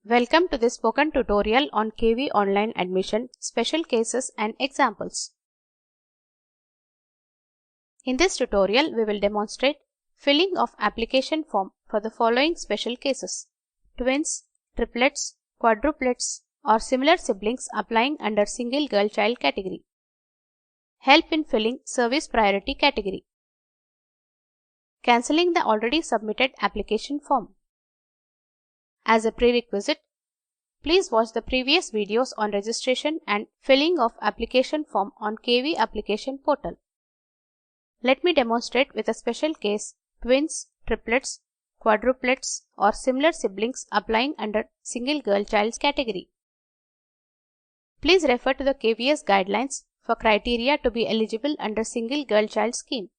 Welcome to this spoken tutorial on KV Online Admission, Special Cases and Examples. In this tutorial, we will demonstrate filling of application form for the following special cases: twins, triplets, quadruplets, or similar siblings applying under single girl child category. Help in filling service priority category. Cancelling the already submitted application form. As a prerequisite, please watch the previous videos on registration and filling of application form on KV application portal. Let me demonstrate with a special case: twins, triplets, quadruplets, or similar siblings applying under single girl child category. Please refer to the KVS guidelines for criteria to be eligible under single girl child scheme.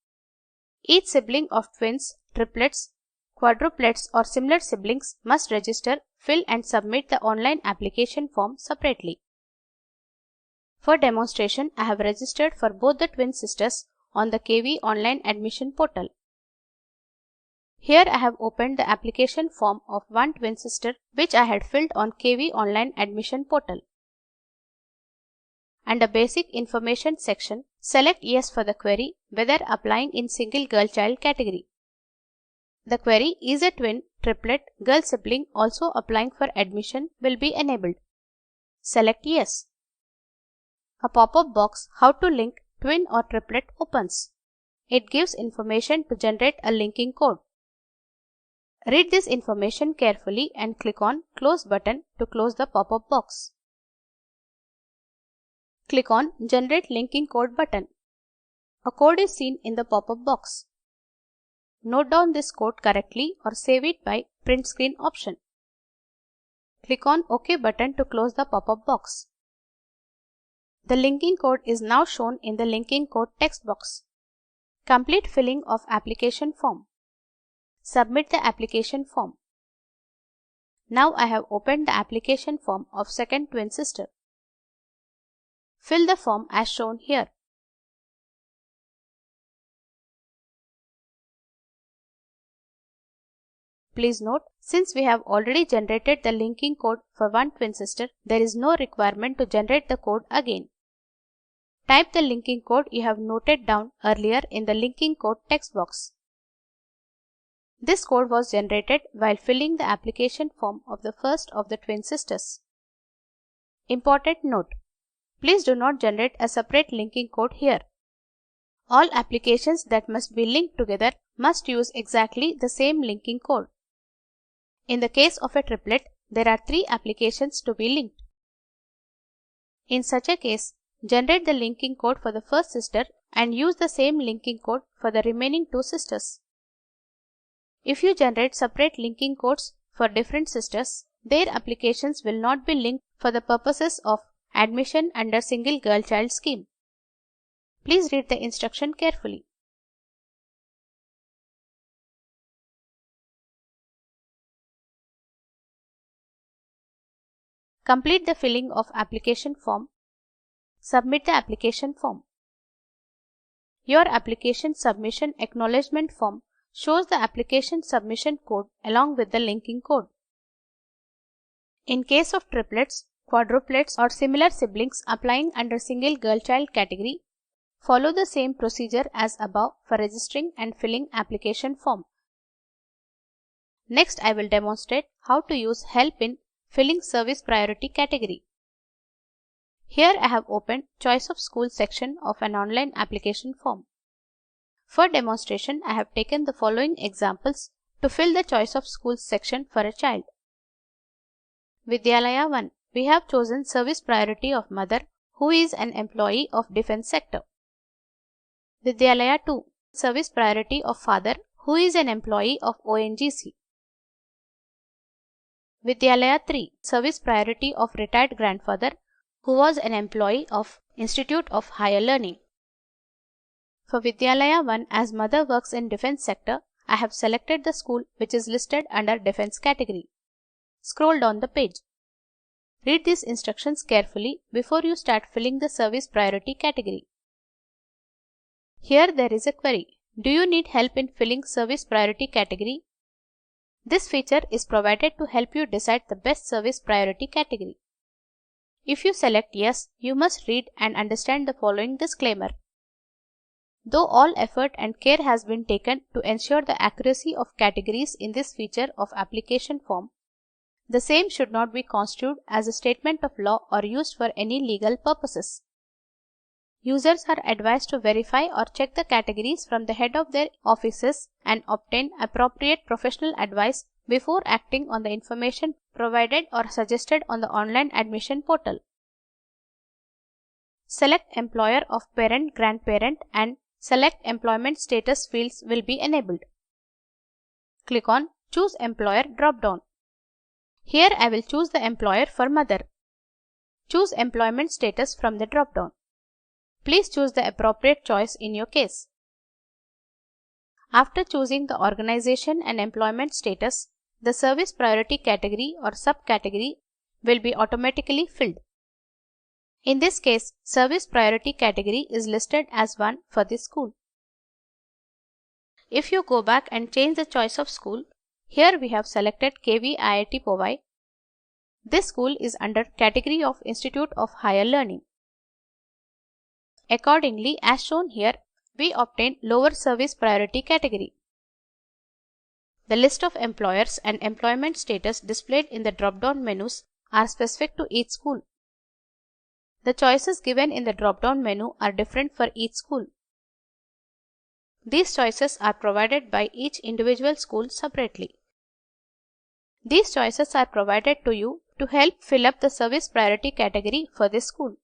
Each sibling of twins, triplets, quadruplets, or similar siblings must register, fill and submit the online application form separately. For demonstration, I have registered for both the twin sisters on the KV Online Admission portal. Here I have opened the application form of one twin sister which I had filled on KV Online Admission portal. Under Basic Information section, select Yes for the query whether applying in single girl child category. The query "Is a twin, triplet, girl sibling also applying for admission?" will be enabled. Select Yes. A pop-up box "How to link twin or triplet" opens. It gives information to generate a linking code. Read this information carefully and click on Close button to close the pop-up box. Click on Generate Linking Code button. A code is seen in the pop-up box. Note down this code correctly or save it by Print Screen option. Click on OK button to close the pop-up box. The linking code is now shown in the linking code text box. Complete filling of application form. Submit the application form. Now I have opened the application form of second twin sister. Fill the form as shown here. Please note, since we have already generated the linking code for one twin sister, there is no requirement to generate the code again. Type the linking code you have noted down earlier in the linking code text box. This code was generated while filling the application form of the first of the twin sisters. Important note: please do not generate a separate linking code here. All applications that must be linked together must use exactly the same linking code. In the case of a triplet, there are 3 applications to be linked. In such a case, generate the linking code for the first sister and use the same linking code for the remaining 2 sisters. If you generate separate linking codes for different sisters, their applications will not be linked for the purposes of admission under single girl child scheme. Please read the instruction carefully. Complete the filling of application form. Submit the application form. Your application submission acknowledgement form shows the application submission code along with the linking code. In case of triplets, quadruplets, or similar siblings applying under single girl child category, follow the same procedure as above for registering and filling application form. Next, I will demonstrate how to use Help in filling service priority category. Here I have opened Choice of School section of an online application form. For demonstration, I have taken the following examples to fill the Choice of Schools section for a child. Vidyalaya 1. We have chosen service priority of mother who is an employee of defense sector. Vidyalaya 2. Service priority of father who is an employee of ONGC. Vidyalaya 3. Service priority of retired grandfather who was an employee of Institute of Higher Learning. For Vidyalaya 1, as mother works in defense sector, I have selected the school which is listed under defense category. Scroll down the page. Read these instructions carefully before you start filling the service priority category. Here there is a query: do you need help in filling service priority category? This feature is provided to help you decide the best service priority category. If you select yes, you must read and understand the following disclaimer. Though all effort and care has been taken to ensure the accuracy of categories in this feature of application form, the same should not be construed as a statement of law or used for any legal purposes. Users are advised to verify or check the categories from the head of their offices and obtain appropriate professional advice before acting on the information provided or suggested on the online admission portal. Select Employer of Parent, Grandparent and Select Employment Status fields will be enabled. Click on Choose Employer drop-down. Here I will choose the employer for mother. Choose Employment Status from the drop-down. Please choose the appropriate choice in your case. After choosing the organization and employment status, the service priority category or subcategory will be automatically filled. In this case, service priority category is listed as 1 for this school. If you go back and change the choice of school, here we have selected KV IIT Powai. This school is under category of Institute of Higher Learning. Accordingly, as shown here, we obtain lower service priority category. The list of employers and employment status displayed in the drop-down menus are specific to each school. The choices given in the drop-down menu are different for each school. These choices are provided by each individual school separately. These choices are provided to you to help fill up the service priority category for this school.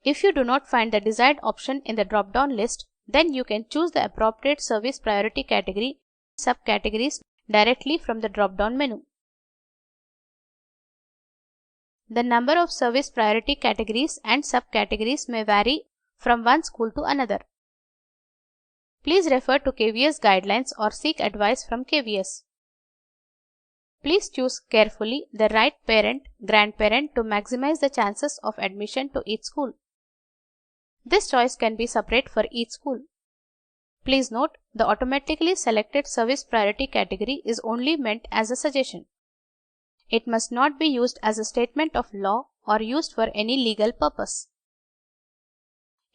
If you do not find the desired option in the drop-down list, then you can choose the appropriate service priority category subcategories directly from the drop-down menu. The number of service priority categories and subcategories may vary from one school to another. Please refer to KVS guidelines or seek advice from KVS. Please choose carefully the right parent, grandparent to maximize the chances of admission to each school. This choice can be separate for each school. Please note, the automatically selected service priority category is only meant as a suggestion. It must not be used as a statement of law or used for any legal purpose.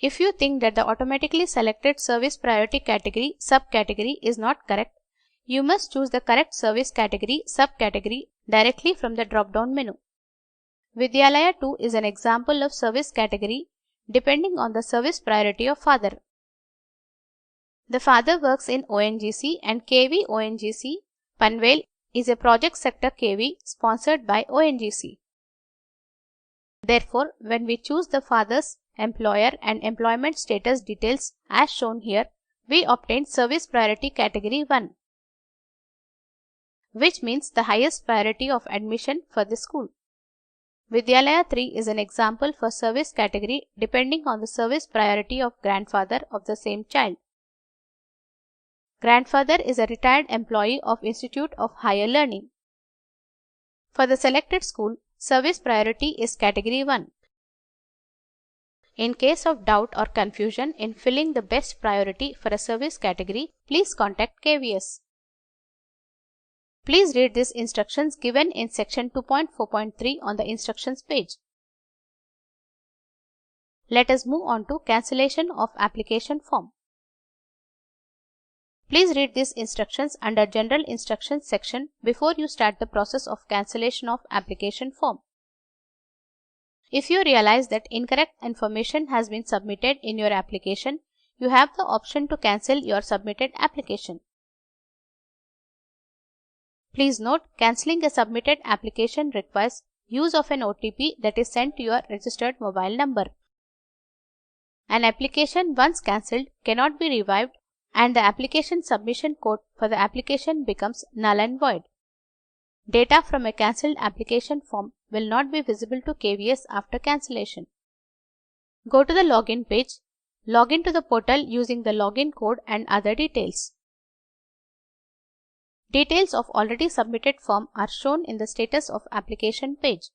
If you think that the automatically selected service priority category subcategory is not correct, you must choose the correct service category subcategory directly from the drop-down menu. Vidyalaya 2 is an example of service category depending on the service priority of father. The father works in ONGC and KV ONGC Panvel is a project sector KV sponsored by ONGC. Therefore, when we choose the father's employer and employment status details as shown here, we obtain service priority category 1, which means the highest priority of admission for the school. Vidyalaya 3 is an example for service category depending on the service priority of grandfather of the same child. Grandfather is a retired employee of Institute of Higher Learning. For the selected school, service priority is category 1. In case of doubt or confusion in filling the best priority for a service category, please contact KVS. Please read these instructions given in section 2.4.3 on the instructions page. Let us move on to cancellation of application form. Please read these instructions under General Instructions section before you start the process of cancellation of application form. If you realize that incorrect information has been submitted in your application, you have the option to cancel your submitted application. Please note, cancelling a submitted application requires use of an OTP that is sent to your registered mobile number. An application once cancelled cannot be revived and the application submission code for the application becomes null and void. Data from a cancelled application form will not be visible to KVS after cancellation. Go to the login page, log in to the portal using the login code and other details. Details of already submitted form are shown in the status of application page.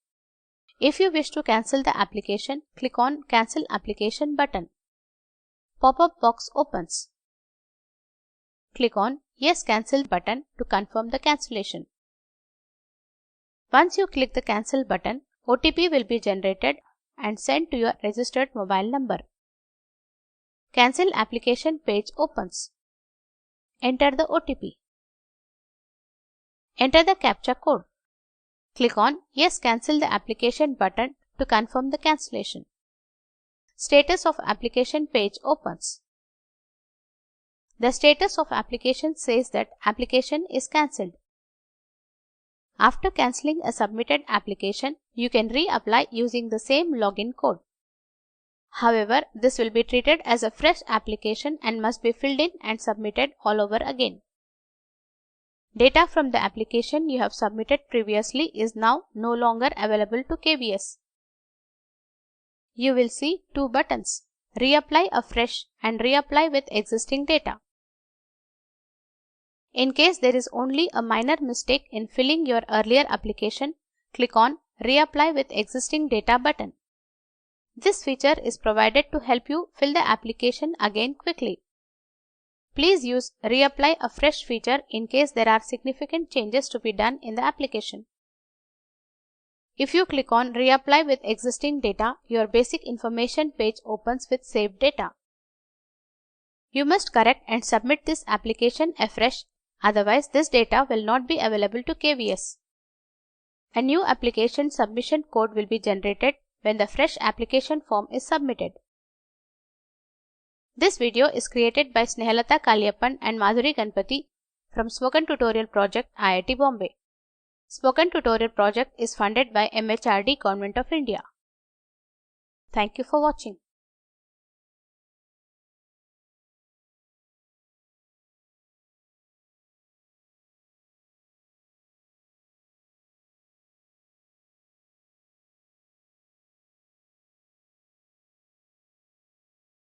If you wish to cancel the application, click on Cancel Application button. Pop-up box opens. click on Yes Cancel button to confirm the cancellation. Once you click the Cancel button, OTP will be generated and sent to your registered mobile number. Cancel application page opens. Enter the OTP. Enter the CAPTCHA code. Click on Yes Cancel the application button to confirm the cancellation. Status of application page opens. The status of application says that application is cancelled. After cancelling a submitted application, you can reapply using the same login code. However, this will be treated as a fresh application and must be filled in and submitted all over again. Data from the application you have submitted previously is now no longer available to KVS. You will see two buttons, Reapply Afresh and Reapply with Existing Data. In case there is only a minor mistake in filling your earlier application, click on Reapply with Existing Data button. This feature is provided to help you fill the application again quickly. Please use Reapply Afresh feature in case there are significant changes to be done in the application. If you click on Reapply with Existing Data, your basic information page opens with saved data. You must correct and submit this application afresh, otherwise this data will not be available to KVS. A new application submission code will be generated when the fresh application form is submitted. This video is created by Snehalata Kaliappan and Madhuri Ganpati from Spoken Tutorial Project, IIT Bombay. Spoken Tutorial Project is funded by MHRD, Government of India. Thank you for watching.